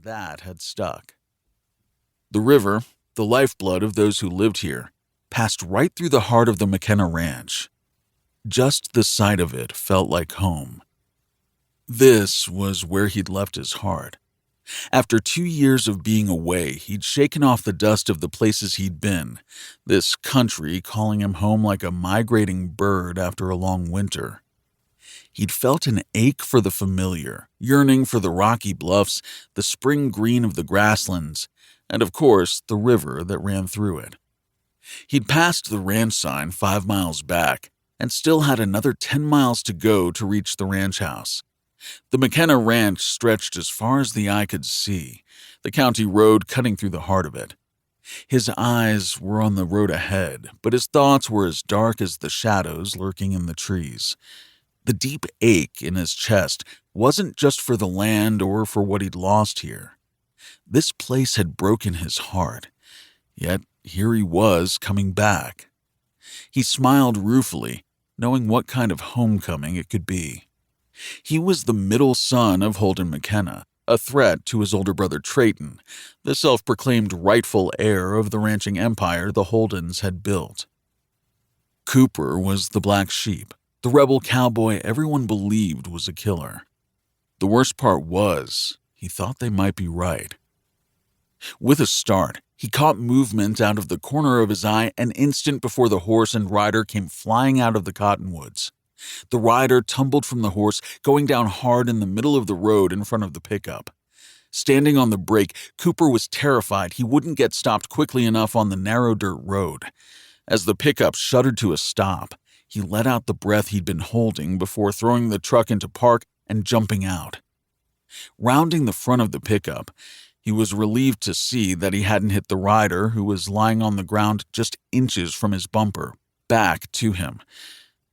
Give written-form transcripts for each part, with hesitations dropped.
and that had stuck. The river, the lifeblood of those who lived here, passed right through the heart of the McKenna ranch. Just the sight of it felt like home. This was where he'd left his heart. After 2 years of being away, he'd shaken off the dust of the places he'd been, this country calling him home like a migrating bird after a long winter. He'd felt an ache for the familiar, yearning for the rocky bluffs, the spring green of the grasslands, and of course, the river that ran through it. He'd passed the ranch sign 5 miles back, and still had another 10 miles to go to reach the ranch house. The McKenna ranch stretched as far as the eye could see, the county road cutting through the heart of it. His eyes were on the road ahead, but his thoughts were as dark as the shadows lurking in the trees. The deep ache in his chest wasn't just for the land or for what he'd lost here. This place had broken his heart, yet here he was coming back. He smiled ruefully, knowing what kind of homecoming it could be. He was the middle son of Holden McKenna, a threat to his older brother Trayton, the self-proclaimed rightful heir of the ranching empire the Holdens had built. Cooper was the black sheep, the rebel cowboy everyone believed was a killer. The worst part was, he thought they might be right. With a start, he caught movement out of the corner of his eye an instant before the horse and rider came flying out of the cottonwoods. The rider tumbled from the horse, going down hard in the middle of the road in front of the pickup. Standing on the brake, Cooper was terrified he wouldn't get stopped quickly enough on the narrow dirt road. As the pickup shuddered to a stop, he let out the breath he'd been holding before throwing the truck into park and jumping out. Rounding the front of the pickup, he was relieved to see that he hadn't hit the rider, who was lying on the ground just inches from his bumper, back to him.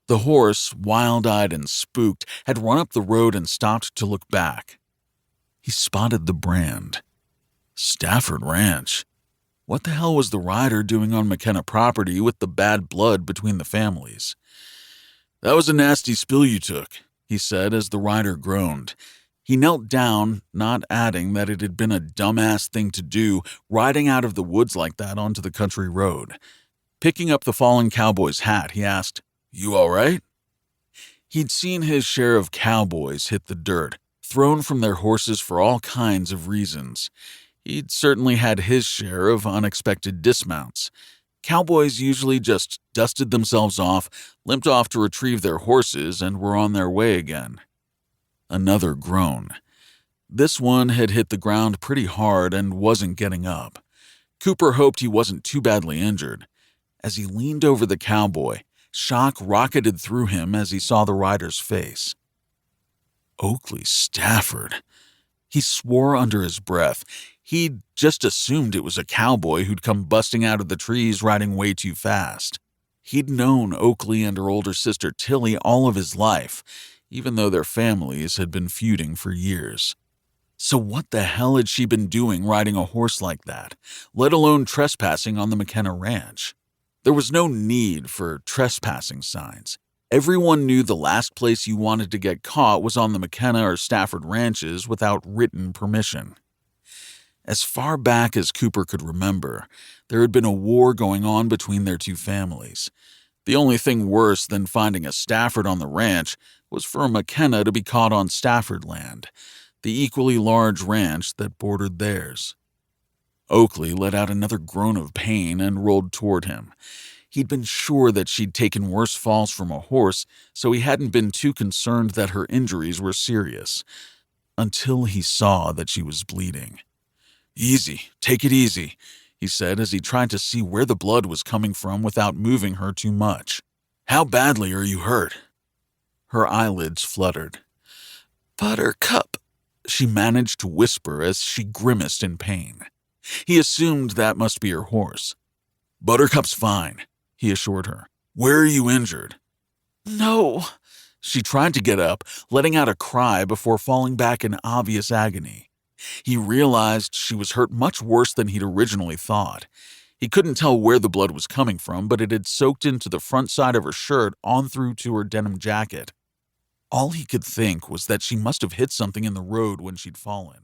The horse, wild-eyed and spooked, had run up the road and stopped to look back. He spotted the brand. Stafford Ranch. What the hell was the rider doing on McKenna property with the bad blood between the families? "That was a nasty spill you took," he said as the rider groaned. He knelt down, not adding that it had been a dumbass thing to do, riding out of the woods like that onto the country road. Picking up the fallen cowboy's hat, he asked, "You all right?" He'd seen his share of cowboys hit the dirt, thrown from their horses for all kinds of reasons. He'd certainly had his share of unexpected dismounts. Cowboys usually just dusted themselves off, limped off to retrieve their horses, and were on their way again. Another groan. This one had hit the ground pretty hard and wasn't getting up. Cooper hoped he wasn't too badly injured. As he leaned over the cowboy, shock rocketed through him as he saw the rider's face. Oakley Stafford. He swore under his breath. He'd just assumed it was a cowboy who'd come busting out of the trees riding way too fast. He'd known Oakley and her older sister Tilly all of his life, even though their families had been feuding for years. So what the hell had she been doing riding a horse like that, let alone trespassing on the McKenna ranch? There was no need for trespassing signs. Everyone knew the last place you wanted to get caught was on the McKenna or Stafford ranches without written permission. As far back as Cooper could remember, there had been a war going on between their two families. The only thing worse than finding a Stafford on the ranch was for a McKenna to be caught on Stafford land, the equally large ranch that bordered theirs. Oakley let out another groan of pain and rolled toward him. He'd been sure that she'd taken worse falls from a horse, so he hadn't been too concerned that her injuries were serious, until he saw that she was bleeding. "Easy, take it easy," he said as he tried to see where the blood was coming from without moving her too much. "How badly are you hurt?" Her eyelids fluttered. "Buttercup," she managed to whisper as she grimaced in pain. He assumed that must be her horse. "Buttercup's fine," he assured her. "Where are you injured?" "No." She tried to get up, letting out a cry before falling back in obvious agony. He realized she was hurt much worse than he'd originally thought. He couldn't tell where the blood was coming from, but it had soaked into the front side of her shirt on through to her denim jacket. All he could think was that she must have hit something in the road when she'd fallen.